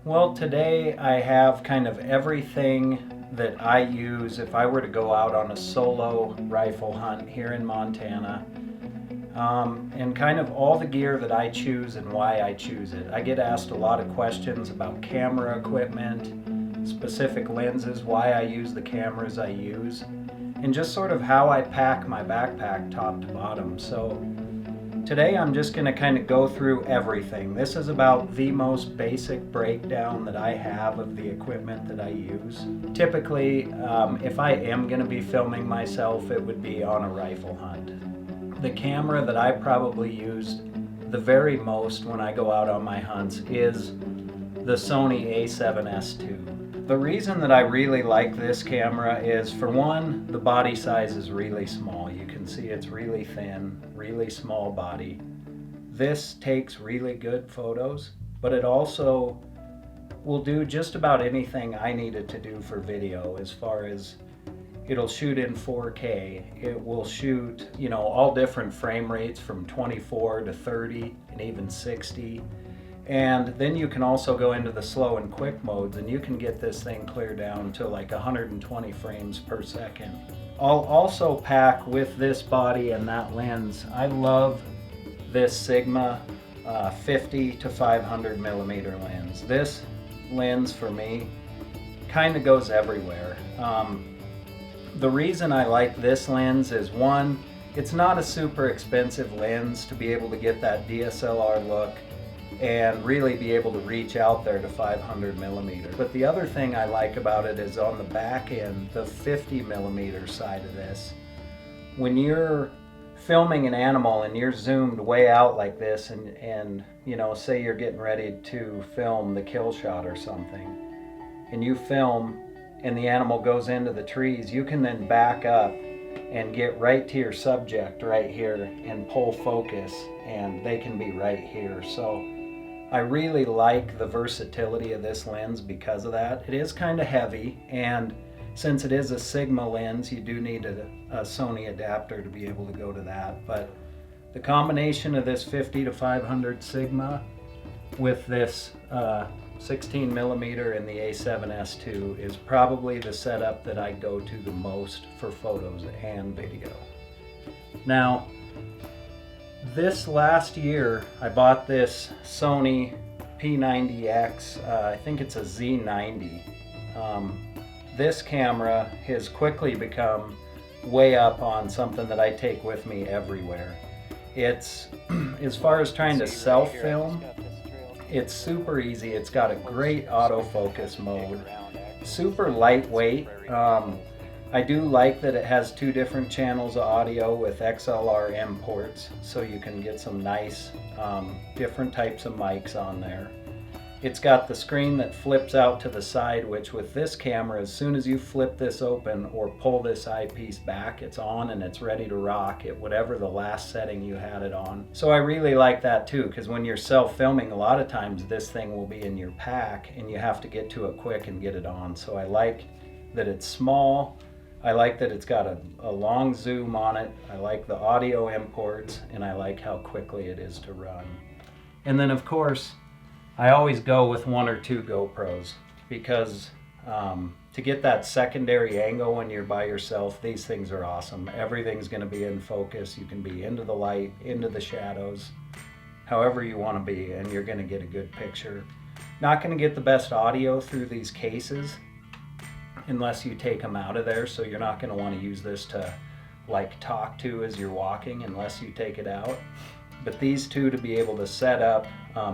Well, today I have kind of everything that I use if I were to go out on a solo rifle hunt here in Montana, and kind of all the gear that I choose and why I choose it. I get asked a lot of questions about camera equipment, specific lenses, why I use the cameras I use, and just sort of how I pack my backpack top to bottom. So today I'm just going to kind of go through everything. This is about the most basic breakdown that I have of the equipment that I use. Typically, if I am going to be filming myself, it would be on a rifle hunt. The camera that I probably use the very most when I go out on my hunts is the Sony a7S II. The reason that I really like this camera is, for one, the body size is really small. You can see it's really thin, really small body. This takes really good photos, but it also will do just about anything I need it to do for video. As far as, it'll shoot in 4K, it will shoot, all different frame rates from 24 to 30 and even 60. And then you can also go into the slow and quick modes, and you can get this thing clear down to like 120 frames per second. I'll also pack with this body and that lens. I love this Sigma 50 to 500 millimeter lens. This lens for me kind of goes everywhere. The reason I like this lens is, one, it's not a super expensive lens to be able to get that DSLR look and really be able to reach out there to 500 millimeters. But the other thing I like about it is on the back end, the 50 millimeter side of this. When you're filming an animal and you're zoomed way out like this, and say you're getting ready to film the kill shot or something, and you film and the animal goes into the trees, you can then back up and get right to your subject right here and pull focus, and they can be right here. So I really like the versatility of this lens because of that. It is kind of heavy, and since it is a Sigma lens, you do need a Sony adapter to be able to go to that. But the combination of this 50 to 500 Sigma with this 16 millimeter and the a7S II is probably the setup that I go to the most for photos and video. Now, this last year, I bought this Sony P90X, I think it's a Z90. This camera has quickly become way up on something that I take with me everywhere. It's, as far as trying to self-film, it's super easy. It's got a great autofocus mode, super lightweight. I do like that it has two different channels of audio with XLR M ports, so you can get some nice different types of mics on there. It's got the screen that flips out to the side, which with this camera, as soon as you flip this open or pull this eyepiece back, it's on and it's ready to rock at whatever the last setting you had it on. So I really like that too, because when you're self-filming, a lot of times this thing will be in your pack and you have to get to it quick and get it on. So I like that it's small. I like that it's got a long zoom on it. I like the audio imports, and I like how quickly it is to run. And then of course, I always go with one or two GoPros, because to get that secondary angle when you're by yourself, these things are awesome. Everything's going to be in focus. You can be into the light, into the shadows, however you want to be, and you're going to get a good picture. Not going to get the best audio through these cases unless you take them out of there, so you're not going to want to use this to like talk to as you're walking unless you take it out. But these two to be able to set up,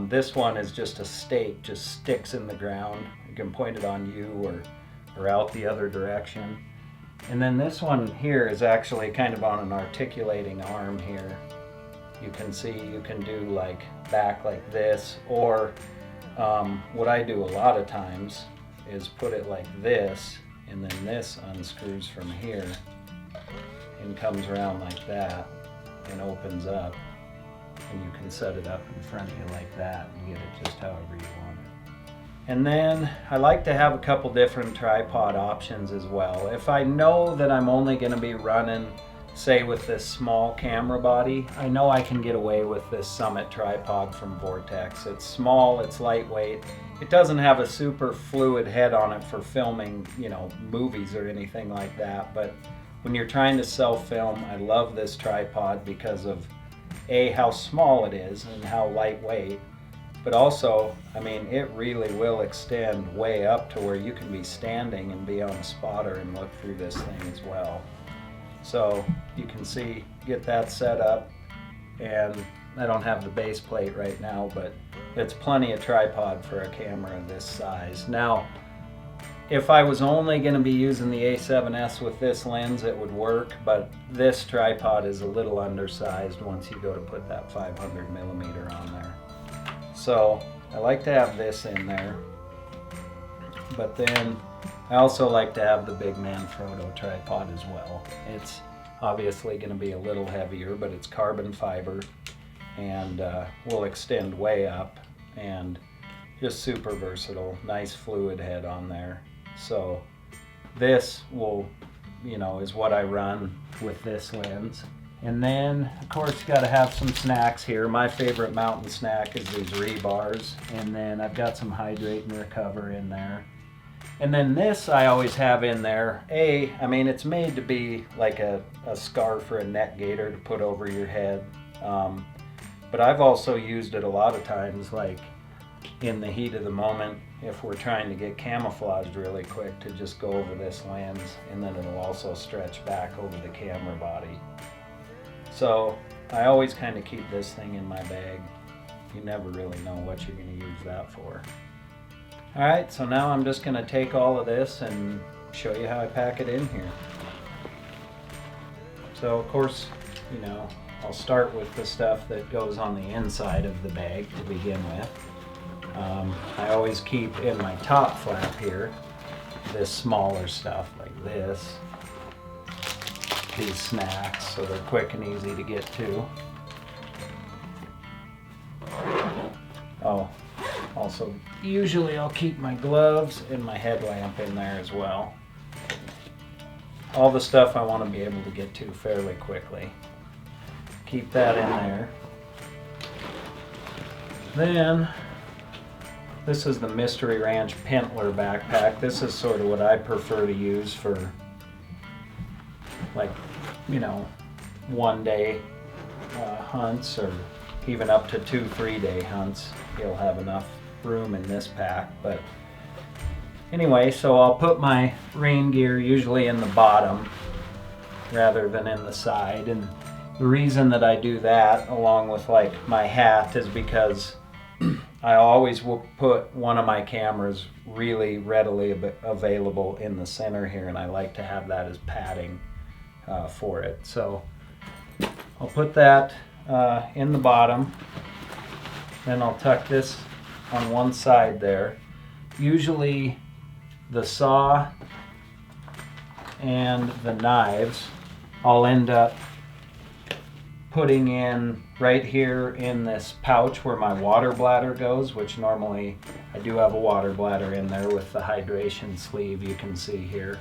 this one is just a stake, just sticks in the ground. You can point it on you or out the other direction. And then this one here is actually kind of on an articulating arm here. You can see you can do like back like this, or what I do a lot of times is put it like this, and then this unscrews from here and comes around like that and opens up, and you can set it up in front of you like that and get it just however you want it. And then I like to have a couple different tripod options as well. If I know that I'm only going to be running say with this small camera body, I know I can get away with this Summit tripod from Vortex. It's small, it's lightweight. It doesn't have a super fluid head on it for filming, you know, movies or anything like that. But when you're trying to self-film, I love this tripod because of A, how small it is and how lightweight. But also, I mean, it really will extend way up to where you can be standing and be on a spotter and look through this thing as well. So you can see, get that set up, and I don't have the base plate right now, but it's plenty of tripod for a camera this size. Now, if I was only going to be using the A7S with this lens, it would work, but this tripod is a little undersized once you go to put that 500 millimeter on there. So I like to have this in there, but then I also like to have the Big Man Frodo tripod as well. It's obviously going to be a little heavier, but it's carbon fiber and will extend way up, and just super versatile. Nice fluid head on there. So this will, you know, is what I run with this lens. And then, of course, you got to have some snacks here. My favorite mountain snack is these rebars, and then I've got some Hydrate and Recover in there. And then this I always have in there. I mean, it's made to be like a scarf or a neck gaiter to put over your head. But I've also used it a lot of times, like in the heat of the moment, if we're trying to get camouflaged really quick, to just go over this lens, and then it'll also stretch back over the camera body. So I always kind of keep this thing in my bag. You never really know what you're going to use that for. Alright, so now I'm just going to take all of this and show you how I pack it in here. So of course, you know, I'll start with the stuff that goes on the inside of the bag to begin with. I always keep in my top flap here this smaller stuff like this, these snacks, so they're quick and easy to get to. Oh, also, usually I'll keep my gloves and my headlamp in there as well. All the stuff I want to be able to get to fairly quickly. Keep that in there. Then, this is the Mystery Ranch Pentler backpack. This is sort of what I prefer to use for, like, you know, 1-day hunts, or even up to 2-3-day hunts. You'll have enough room in this pack. But anyway, so I'll put my rain gear usually in the bottom rather than in the side, and the reason that I do that, along with like my hat, is because I always will put one of my cameras really readily available in the center here, and I like to have that as padding for it. So I'll put that in the bottom, then I'll tuck this on one side there. Usually the saw and the knives I'll end up putting in right here in this pouch where my water bladder goes, which normally I do have a water bladder in there with the hydration sleeve you can see here.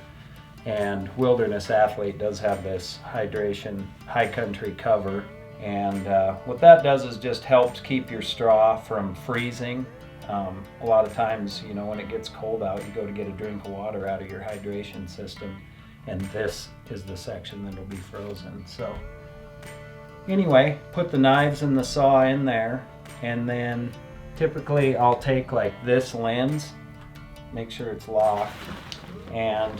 And Wilderness Athlete does have this hydration high country cover, and what that does is just helps keep your straw from freezing. A lot of times, you know, when it gets cold out, you go to get a drink of water out of your hydration system, and this is the section that will be frozen. So anyway, put the knives and the saw in there, and then typically I'll take like this lens, make sure it's locked, and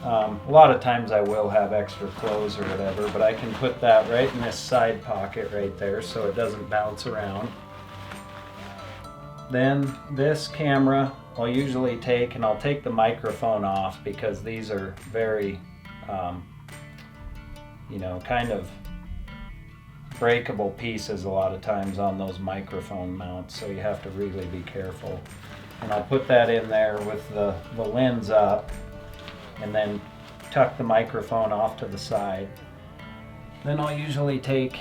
a lot of times I will have extra clothes or whatever, but I can put that right in this side pocket right there so it doesn't bounce around. Then this camera I'll usually take, and I'll take the microphone off because these are very, you know, kind of breakable pieces a lot of times on those microphone mounts, so you have to really be careful. And I'll put that in there with the lens up, and then tuck the microphone off to the side. Then I'll usually take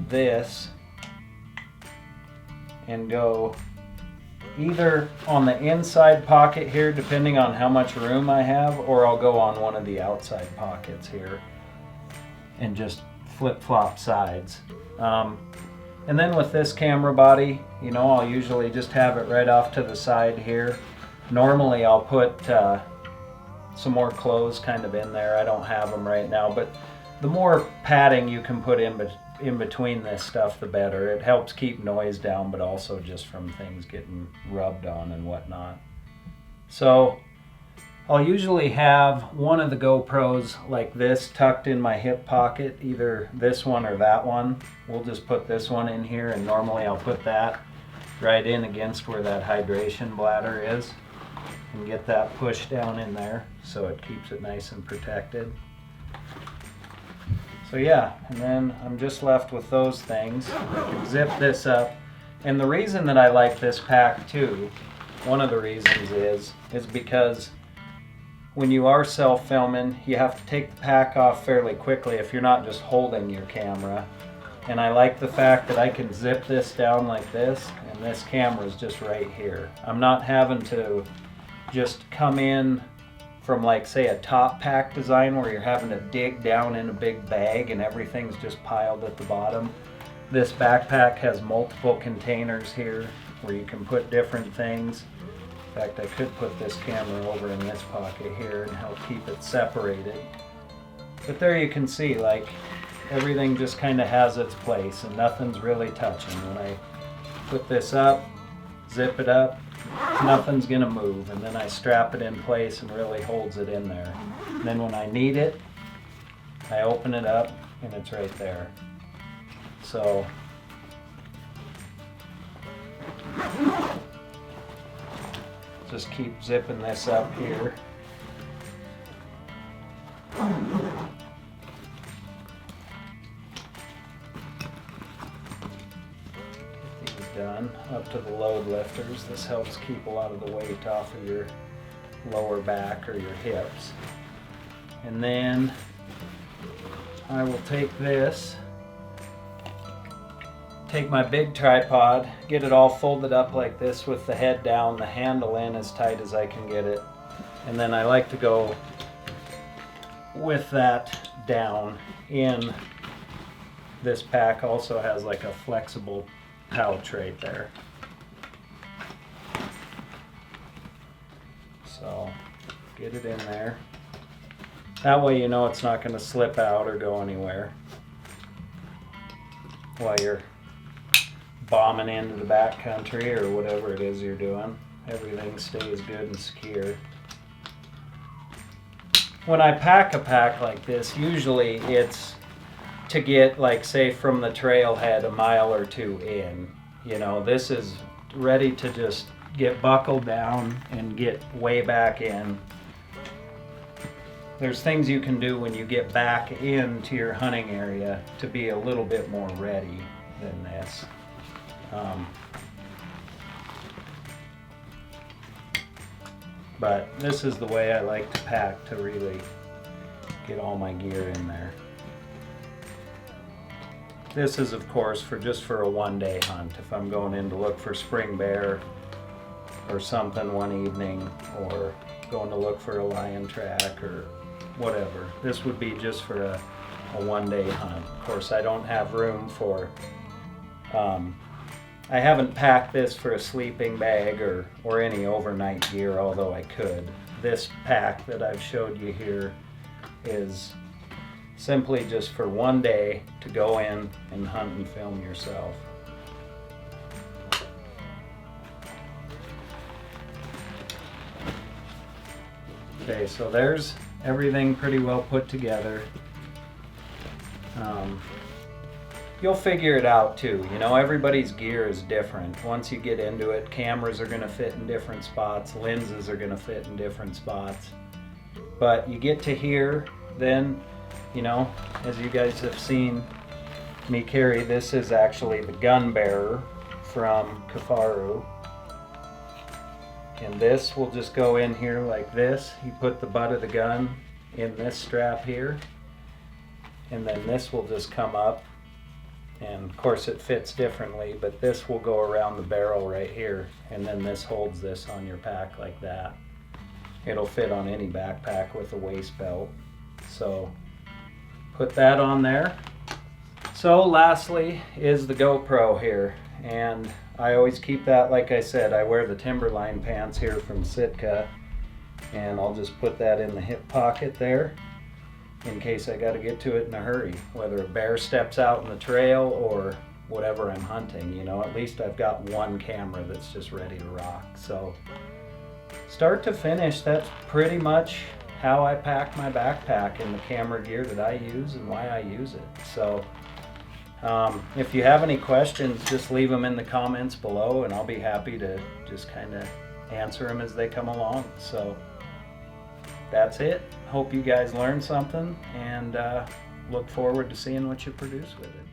this and go either on the inside pocket here, depending on how much room I have, or I'll go on one of the outside pockets here. and just flip-flop sides. And then with this camera body, you know, I'll usually just have it right off to the side here. Normally I'll put some more clothes kind of in there. I don't have them right now, but the more padding you can put in between this stuff, the better. It helps keep noise down, but also just from things getting rubbed on and whatnot. So I'll usually have one of the GoPros like this tucked in my hip pocket, either this one or that one. We'll just put this one in here, and normally I'll put that right in against where that hydration bladder is and get that pushed down in there so it keeps it nice and protected. So yeah, and then I'm just left with those things. I can zip this up. And the reason that I like this pack too, one of the reasons is because when you are self-filming, you have to take the pack off fairly quickly if you're not just holding your camera. And I like the fact that I can zip this down like this, and this camera is just right here. I'm not having to just come in from, like, say, a top pack design where you're having to dig down in a big bag and everything's just piled at the bottom. This backpack has multiple containers here where you can put different things. In fact, I could put this camera over in this pocket here and help keep it separated. But there you can see, like, everything just kind of has its place and nothing's really touching. When I put this up, zip it up, nothing's gonna move, and then I strap it in place and really holds it in there. And then when I need it, I open it up and it's right there. So just keep zipping this up here. Get these done up to the load lifters. This helps keep a lot of the weight off of your lower back or your hips. And then I will take this, take my big tripod, get it all folded up like this with the head down, the handle in as tight as I can get it. And then I like to go with that down in. This pack also has like a flexible pouch right there. So get it in there. That way you know it's not going to slip out or go anywhere while you're bombing into the back country or whatever it is you're doing. Everything stays good and secure. When I pack a pack like this, usually it's to get, like, say from the trailhead a mile or two in. You know, this is ready to just get buckled down and get way back in. There's things you can do when you get back into your hunting area to be a little bit more ready than this. But this is the way I like to pack to really get all my gear in there. This is, of course, just for a one-day hunt. If I'm going in to look for spring bear or something one evening, or going to look for a lion track or whatever. This would be just for a one-day hunt. Of course, I don't have room for, I haven't packed this for a sleeping bag or any overnight gear, although I could. This pack that I've showed you here is simply just for one day to go in and hunt and film yourself. Okay, so there's everything pretty well put together. You'll figure it out too. You know, everybody's gear is different. Once you get into it, cameras are going to fit in different spots, lenses are going to fit in different spots. But you get to here, then, you know, as you guys have seen me carry, this is actually the gun bearer from Kifaru. And this will just go in here like this. You put the butt of the gun in this strap here, and then this will just come up, and of course it fits differently, but this will go around the barrel right here, and then this holds this on your pack like that. It'll fit on any backpack with a waist belt. So Put that on there. So lastly is the GoPro here, and I always keep that, like I said, I wear the Timberline pants here from Sitka, and I'll just put that in the hip pocket there in case I got to get to it in a hurry, whether a bear steps out in the trail or whatever I'm hunting. You know, at least I've got one camera that's just ready to rock. So start to finish, that's pretty much how I pack my backpack and the camera gear that I use and why I use it. So if you have any questions, just leave them in the comments below and I'll be happy to just kind of answer them as they come along. So that's it. Hope you guys learned something, and look forward to seeing what you produce with it.